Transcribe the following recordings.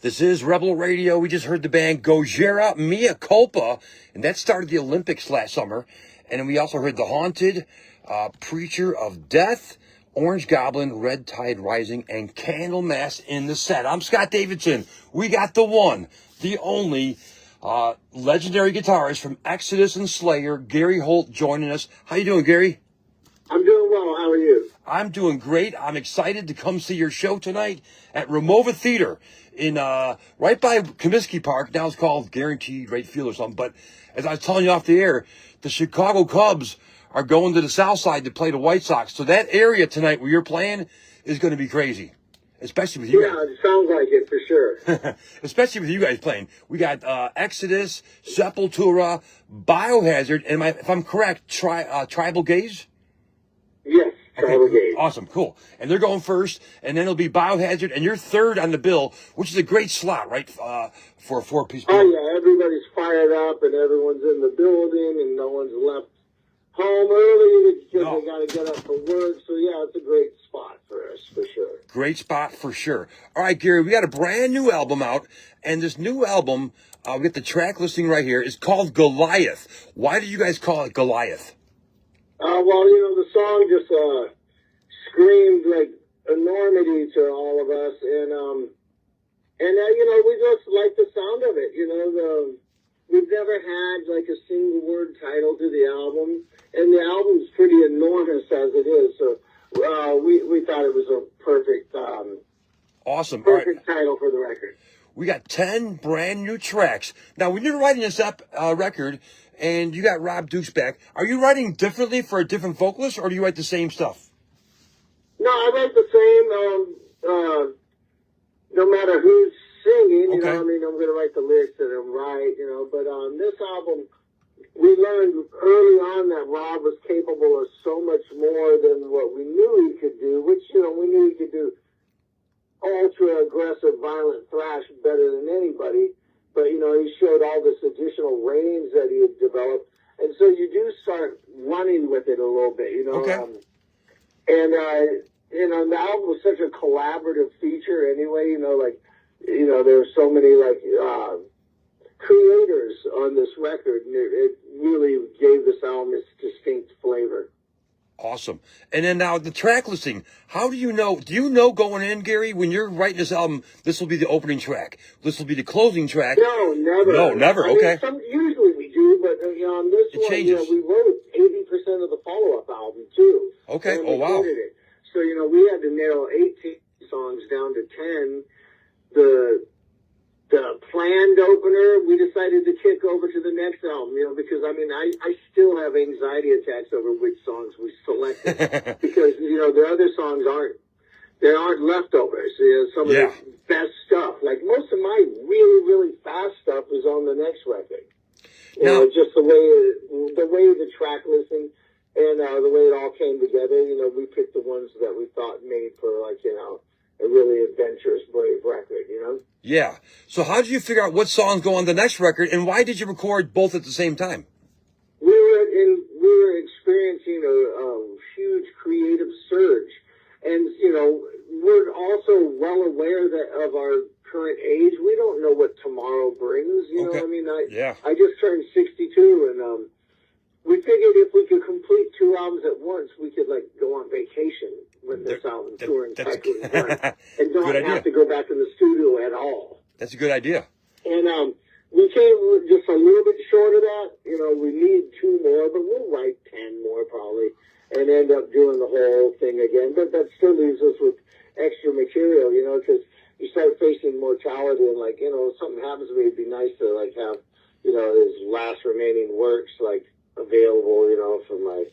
This is Rebel Radio. We just heard the band Gojira Mea Culpa, and that started the Olympics last summer. And we also heard The Haunted, Preacher of Death, Orange Goblin, Red Tide Rising, and Candlemass in the set. I'm Scott Davidson. We got the one, the only legendary guitarist from Exodus and Slayer, Gary Holt, joining us. How you doing, Gary? I'm doing well. How are you? I'm doing great. I'm excited to come see your show tonight at Ramova Theater in right by Comiskey Park. Now it's called Guaranteed Rate Field or something. But as I was telling you off the air, the Chicago Cubs are going to the South Side to play the White Sox. So that area tonight where you're playing is going to be crazy, especially with you guys. Yeah, it sounds like it for sure. Especially with you guys playing. We got Exodus, Sepultura, Biohazard, and if I'm correct, Tribal Gaze? Yes, Tribal Gaze. Awesome, cool. And they're going first, and then it'll be Biohazard, and you're third on the bill, which is a great slot, right, for a four-piece bill. Oh, yeah, everybody's fired up, and everyone's in the building, and no one's left home early because they got to get up for work. So, yeah, it's a great spot for us, for sure. Great spot for sure. All right, Gary, we got a brand new album out, and this new album, we get the track listing right here, is called Goliath. Why did you guys call it Goliath? Well, you know, the song just screamed like enormity to all of us, and you know, we just like the sound of it. You know, we've never had like a single word title to the album, and the album's pretty enormous as it is. So we thought it was a perfect, awesome, perfect title for the record. We got 10 brand new tracks. Now, when you're writing this record, and you got Rob Dukes back, are you writing differently for a different vocalist, or do you write the same stuff? No, I write the same, no matter who's singing, you know, I mean, I'm going to write the lyrics that are right, you know, but on this album, we learned early on that Rob was capable of so much more than what we knew he could do, which, you know, we knew he could do ultra-aggressive, violent thrash better than anybody. But, you know, he showed all this additional range that he had developed. And so you do start running with it a little bit, you know. You know, the album was such a collaborative feature anyway, you know, like, you know, there were so many, like, creators on this record. And it really gave this album its distinct flavor. Awesome. And then now the track listing, how do you know going in, Gary, when you're writing this album, this will be the opening track, this will be the closing track? No, never. No, never, okay. I mean, usually we do, but on this one, changes. You know, we wrote 80% of the follow-up album, too. Okay, and oh, wow. It. So, you know, we had to narrow 18 songs down to 10. The planned opener, we decided to kick over to the next album, you know, because, I mean, I still have anxiety attacks over which songs we selected. Because, you know, the other songs aren't leftovers. You know, some of the best stuff. Like, most of my really, really fast stuff was on the next record. You know, just the way the track listing and the way it all came together, you know, we picked the ones that we thought made for, like, you know, a really adventurous, brave record, you know? Yeah. So how did you figure out what songs go on the next record, and why did you record both at the same time? We were experiencing a huge creative surge, and you know, we're also well aware of our current age. We don't know what tomorrow brings. You know what I mean? I just turned 62, and we figured if we could complete 2 albums at once, we could like go on vacation when this album touring cycle is done, and don't have to go back in the studio at all. That's a good idea. And we came just a little bit short of that. You know, we need 2 more, but we'll write 10 more probably, and end up doing the whole thing again. But that still leaves us with extra material, you know, because you start facing mortality, and like, you know, if something happens to me, it'd be nice to like have, you know, his last remaining works like available, you know, for my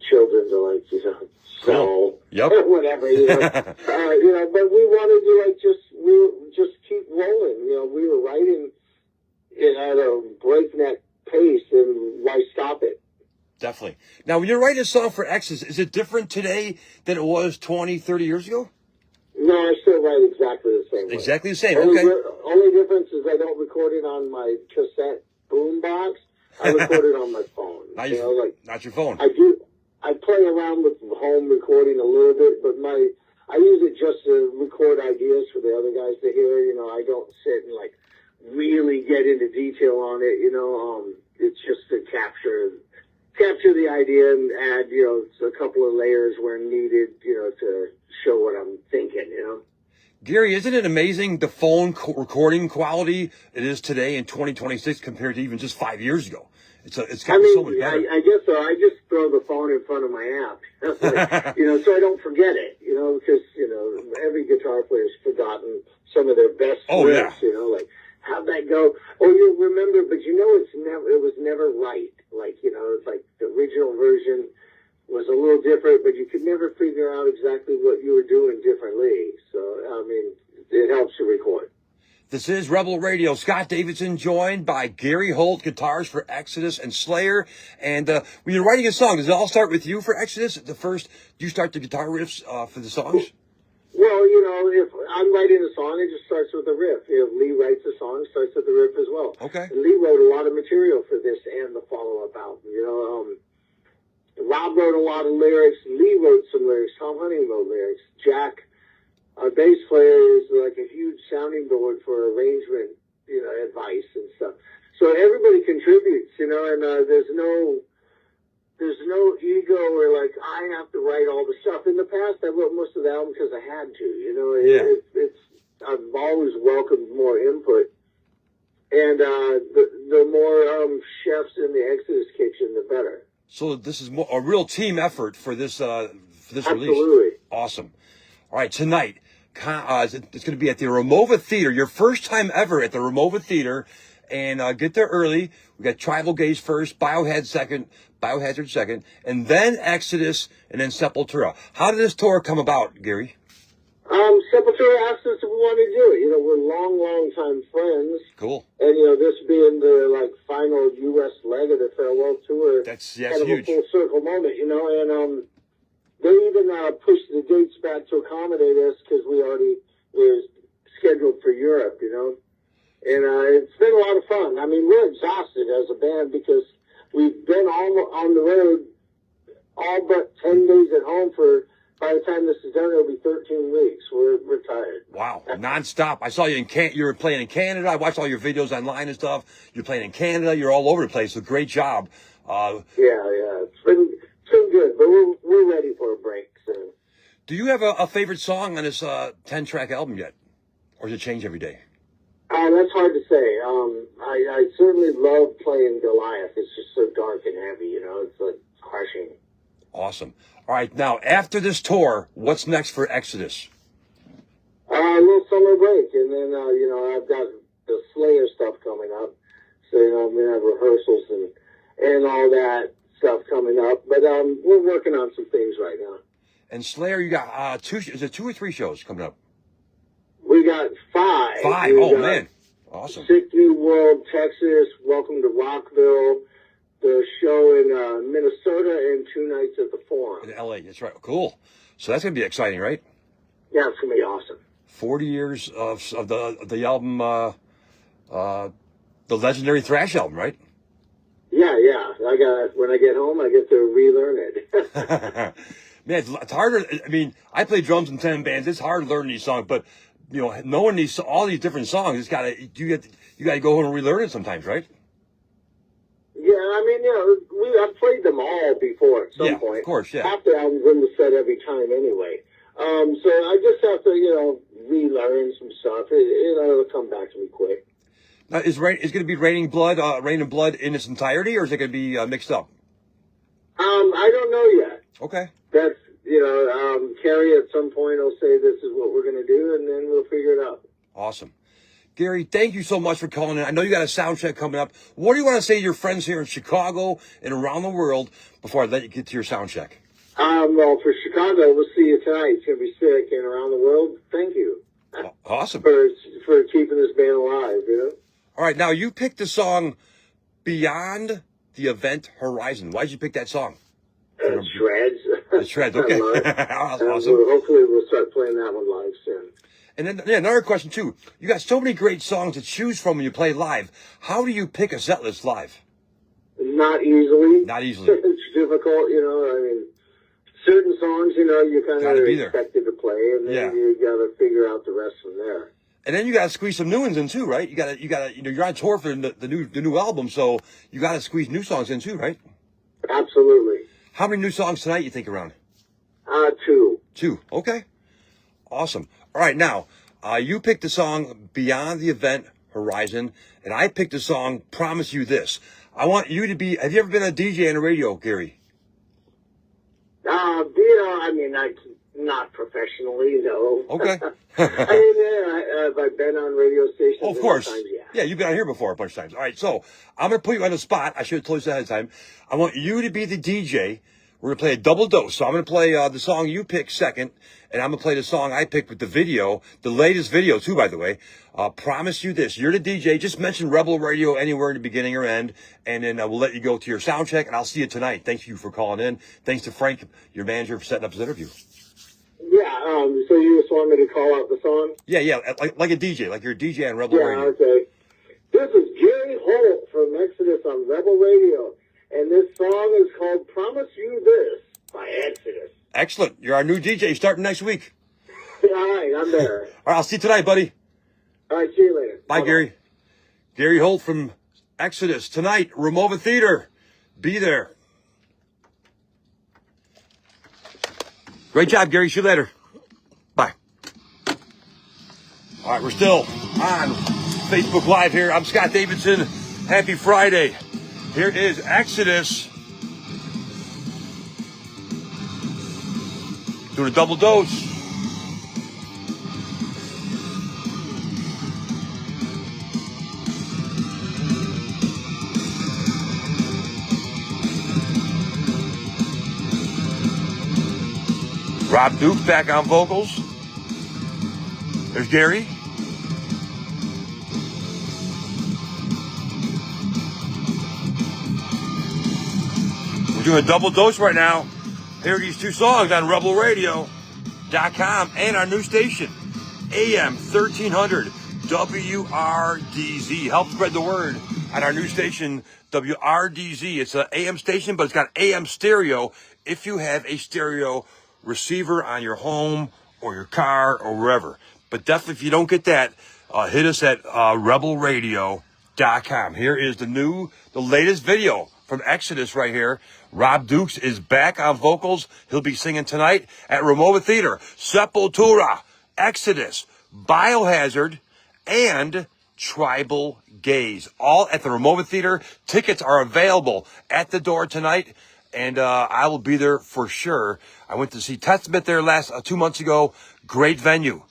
children to like, you know, sell or whatever, you know. You know, but we wanted to like just keep rolling. You know, we were writing it at a breakneck pace, and why stop it? Definitely. Now, when you're writing a song for Exodus, is it different today than it was 20, 30 years ago? No, I still write exactly the same way. Exactly the same, Only difference is I don't record it on my cassette boombox. I record it on my phone. Not your phone. I play around with home recording a little bit, but I use it just to record ideas for the other guys to hear. You know, I don't sit and like really get into detail on it. You know, it's just to capture the idea and add, you know, a couple of layers where needed, you know, to show what I'm thinking. You know. Gary, isn't it amazing the phone recording quality it is today in 2026 compared to even just 5 years ago? It's gotten so much better. I guess so. I just throw the phone in front of my amp, like, you know, so I don't forget it, you know, because, you know, every guitar player's forgotten some of their best riffs, you know, like, how'd that go? Oh, you remember, but you know, it was never right. Like, you know, it's like the original version was a little different, but you could never figure out exactly what you were doing differently. So, I mean, it helps to record. This is Rebel Radio. Scott Davidson joined by Gary Holt, guitars for Exodus and Slayer. And when you're writing a song, does it all start with you for Exodus? Do you start the guitar riffs for the songs? Well, you know, if I'm writing a song, it just starts with a riff. If Lee writes a song, it starts with the riff as well. Okay. And Lee wrote a lot of material for this and the follow-up album. You know, Rob wrote a lot of lyrics. Lee wrote some lyrics. Tom Hunting wrote lyrics. Jack, our bass player, is like a huge sounding board for arrangement, you know, advice and stuff. So everybody contributes, you know, and there's no ego or like I have to write all the stuff. In the past, I wrote most of the album because I had to, you know. I've always welcomed more input, and the more chefs in the Exodus kitchen, the better. So this is a real team effort for this release. Absolutely. Awesome. All right, tonight, it's going to be at the Ramova Theater, your first time ever at the Ramova Theater, and get there early. We got Tribal Gaze first, Biohazard second, and then Exodus, and then Sepultura. How did this tour come about, Gary? Sepultura asked us if we wanted to do it. You know, we're long time friends. Cool. And, you know, this being the, like, final U.S. leg of the farewell tour. That's kind of huge. a full circle moment, you know, and, they even pushed the dates back to accommodate us because we were scheduled for Europe, you know. And it's been a lot of fun. I mean, we're exhausted as a band because we've been all on the road all but 10 days at home for, by the time this is done, it'll be 13 weeks. We're tired. Wow, nonstop. I saw you you were playing in Canada. I watched all your videos online and stuff. You're playing in Canada. You're all over the place. So great job. Yeah. It's been good, but we're ready for a break soon. Do you have a favorite song on this 10-track album yet? Or does it change every day? That's hard to say. I certainly love playing Goliath. It's just so dark and heavy, you know. It's like crushing. Awesome. All right, now, after this tour, what's next for Exodus? A little summer break, and then, you know, I've got the Slayer stuff coming up. So, you know, I'm going to have rehearsals and all that stuff coming up. But we're working on some things right now. And Slayer, you got is it 2 or 3 shows coming up? We got 5. 5, oh man. Awesome. Sick New World, Texas, Welcome to Rockville, the show in Minnesota, and 2 nights at the Forum. In LA, that's right. Cool. So that's going to be exciting, right? Yeah, it's going to be awesome. 40 years of the album, the legendary thrash album, right? Yeah. When I get home, I get to relearn it. Man, it's harder. I mean, I play drums in 10 bands. It's hard to learn these songs, but you know, knowing all these different songs, you got to go home and relearn it sometimes, right? Yeah, I mean, you know, I've played them all before at some point. Of course, yeah. Half the album's in the set every time anyway. So I just have to, you know, relearn some stuff. It'll come back to me quick. Now, is going to be Rain and Blood in its entirety, or is it going to be mixed up? I don't know yet. Okay. That's, you know, Carrie at some point will say this is what we're going to do, and then we'll figure it out. Awesome. Gary, thank you so much for calling in. I know you got a sound check coming up. What do you want to say to your friends here in Chicago and around the world before I let you get to your sound check? Well, for Chicago, we'll see you tonight. It's going to be sick, and around the world, thank you. Awesome. For keeping this band alive, you know? All right, now you picked the song Beyond the Event Horizon. Why did you pick that song? Shreds. The Shreds, okay. Awesome. Hopefully we'll start playing that one live soon. And then another question, too. You got so many great songs to choose from when you play live. How do you pick a set list live? Not easily. Not easily. It's difficult, you know. I mean, certain songs, you kind Gotta of be there. expected to play, and then you got to figure out the rest from there. And then you got to squeeze some new ones in too, right? You got to, you're on tour for the new album, so you got to squeeze new songs in too, right? Absolutely. How many new songs tonight you think around? 2. 2. Okay. Awesome. All right, now you picked the song "Beyond the Event Horizon," and I picked the song "Promise You This." I want you to be. Have you ever been a DJ on the radio, Gary? Not professionally, no. Okay. Have I been on radio stations? Oh, of course. Times? Yeah, you've been on here before a bunch of times. All right, so I'm going to put you on the spot. I should have told you ahead of time. I want you to be the DJ. We're going to play a double dose. So I'm going to play the song you picked second, and I'm going to play the song I picked with the video, the latest video, too, by the way. Promise You This. You're the DJ. Just mention Rebel Radio anywhere in the beginning or end, and then we'll let you go to your sound check, and I'll see you tonight. Thank you for calling in. Thanks to Frank, your manager, for setting up this interview. Yeah, so you just want me to call out the song? Yeah, like a DJ, like you're a DJ on Rebel Radio. Yeah, okay. This is Gary Holt from Exodus on Rebel Radio, and this song is called Promise You This by Exodus. Excellent. You're our new DJ starting next week. All right, I'm there. All right, I'll see you tonight, buddy. All right, see you later. Bye, Gary. Gary Holt from Exodus. Tonight, Ramova Theater. Be there. Great job, Gary. See you later. Bye. All right, we're still on Facebook Live here. I'm Scott Davidson. Happy Friday. Here is Exodus. Doing a double dose. Rob Duke back on vocals. There's Gary. We're doing a double dose right now. Here are these 2 songs on rebelradio.com and our new station, AM 1300 WRDZ. Help spread the word on our new station, WRDZ. It's an AM station, but it's got AM stereo if you have a stereo receiver on your home or your car or wherever. But definitely, if you don't get that, hit us at rebelradio.com. Here is the latest video from Exodus right here. Rob Dukes is back on vocals. He'll be singing tonight at Ramova Theater, Sepultura, Exodus, Biohazard, and Tribal Gaze. All at the Ramova Theater. Tickets are available at the door tonight. And I will be there for sure. I went to see Testament there 2 months ago. Great venue.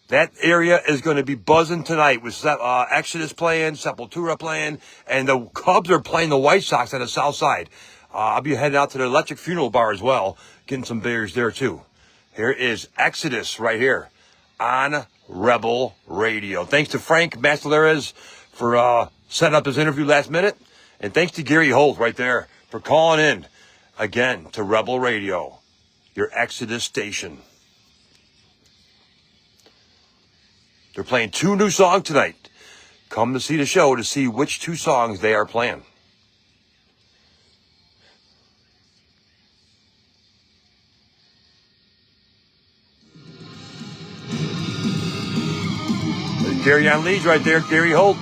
That area is going to be buzzing tonight with Exodus playing, Sepultura playing, and the Cubs are playing the White Sox on the south side. I'll be heading out to the Electric Funeral Bar as well, getting some beers there too. Here is Exodus right here on Rebel Radio. Thanks to Frank Mastellares for setting up this interview last minute. And thanks to Gary Holt right there for calling in again to Rebel Radio, your Exodus station. They're playing 2 new songs tonight. Come to see the show to see which 2 songs they are playing. There's Gary on leads right there, Gary Holt.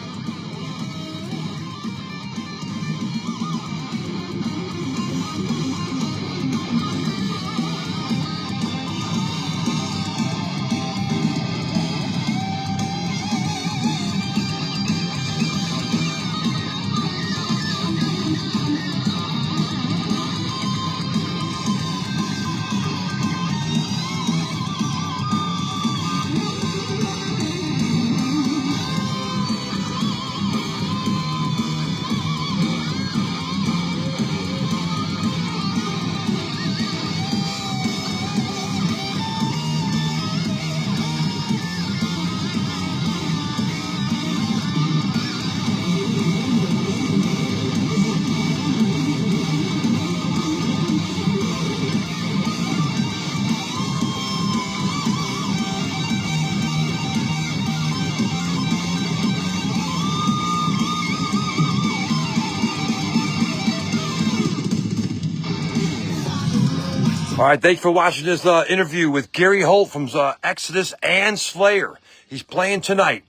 All right, thanks for watching this interview with Gary Holt from Exodus and Slayer. He's playing tonight.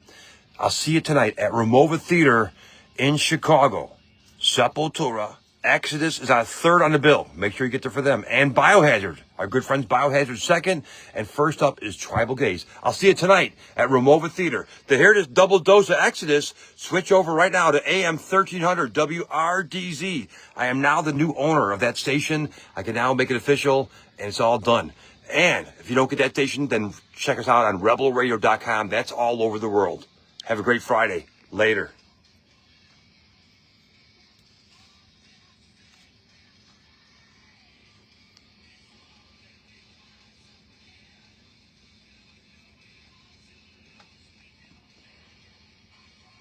I'll see you tonight at Ramova Theater in Chicago. Sepultura. Exodus is our third on the bill. Make sure you get there for them. And Biohazard. Our good friends Biohazard second. And first up is Tribal Gaze. I'll see you tonight at Ramova Theater. To hear this double dose of Exodus, switch over right now to AM 1300 WRDZ. I am now the new owner of that station. I can now make it official, and it's all done. And if you don't get that station, then check us out on rebelradio.com. That's all over the world. Have a great Friday. Later.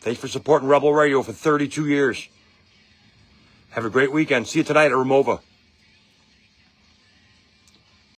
Thanks for supporting Rebel Radio for 32 years. Have a great weekend. See you tonight at Ramova.